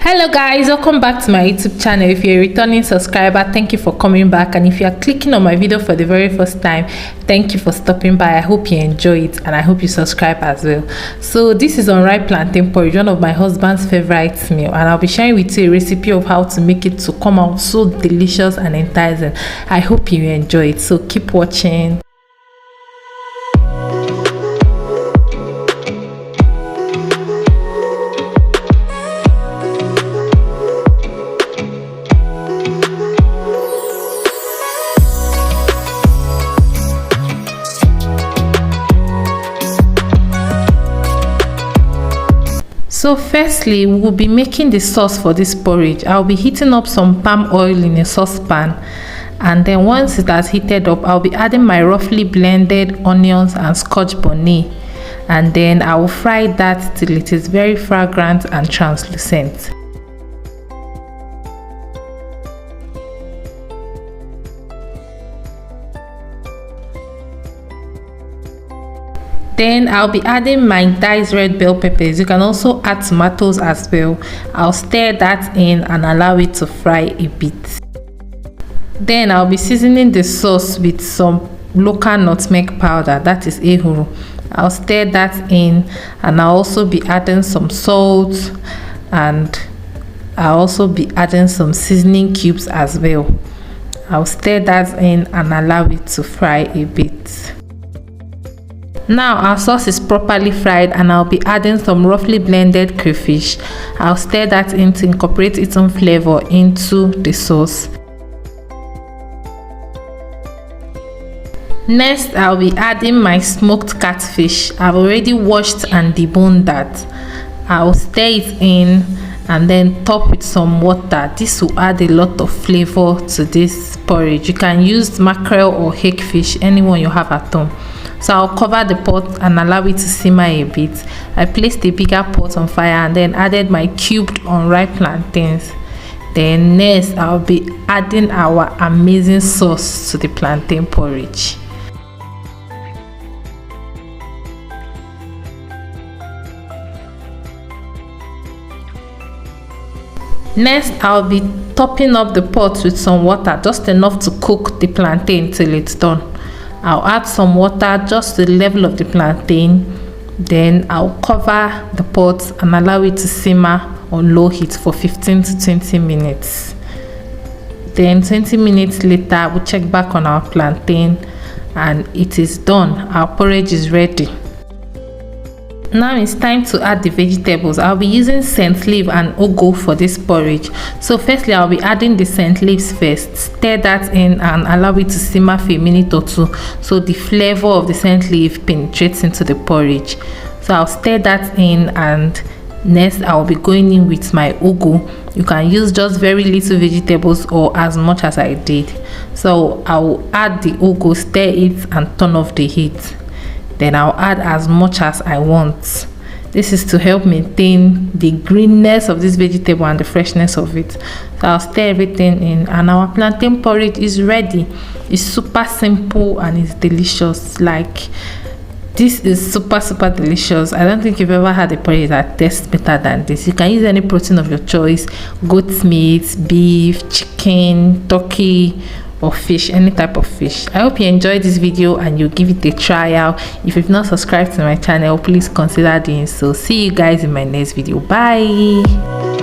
Hello guys, welcome back to my YouTube channel. If you're a returning subscriber, thank you for coming back, and if you are clicking on my video for the very first time, thank you for stopping by. I hope you enjoy it and I hope you subscribe as well. So this is unripe plantain porridge, one of my husband's favorite meal, and I'll be sharing with you a recipe of how to make it to come out so delicious and enticing. I hope you enjoy it, so keep watching. So firstly, we'll be making the sauce for this porridge. I'll be heating up some palm oil in a saucepan, and then once it has heated up, I'll be adding my roughly blended onions and scotch bonnet, and then I will fry that till it is very fragrant and translucent. Then I'll be adding my diced red bell peppers. You can also add tomatoes as well. I'll stir that in and allow it to fry a bit. Then I'll be seasoning the sauce with some local nutmeg powder, that is ehuru. I'll stir that in, and I'll also be adding some salt, and I'll also be adding some seasoning cubes as well. I'll stir that in and allow it to fry a bit. Now our sauce is properly fried, and I'll be adding some roughly blended crayfish. I'll stir that in to incorporate its own flavor into the sauce. Next, I'll be adding my smoked catfish. I've already washed and deboned that. I'll stir it in and then top with some water. This will add a lot of flavor to this porridge. You can use mackerel or hakefish, anyone you have at home. So I'll cover the pot and allow it to simmer a bit. I placed a bigger pot on fire and then added my cubed unripe plantains. Then next, I'll be adding our amazing sauce to the plantain porridge. Next, I'll be topping up the pot with some water, just enough to cook the plantain till it's done. I'll add some water just to the level of the plantain. Then I'll cover the pot and allow it to simmer on low heat for 15 to 20 minutes. Then 20 minutes later, we'll check back on our plantain and it is done. Our porridge is ready. Now it's time to add the vegetables. I'll be using scent leaf and ugu for this porridge. So firstly, I'll be adding the scent leaves first. Stir that in and allow it to simmer for a minute or two, so the flavor of the scent leaf penetrates into the porridge. So I'll stir that in, and next I'll be going in with my ugu. You can use just very little vegetables or as much as I did. So I'll add the ugu, stir it and turn off the heat. Then I'll add as much as I want. This is to help maintain the greenness of this vegetable and the freshness of it. So I'll stir everything in, and our plantain porridge is ready. It's super simple and it's delicious. Like, this is super delicious. I don't think you've ever had a porridge that tastes better than this. You can use any protein of your choice: goat meat, beef, chicken, turkey, or fish, any type of fish. I hope you enjoyed this video and you give it a try out. If you've not subscribed to my channel, please consider doing so. See you guys in my next video. Bye.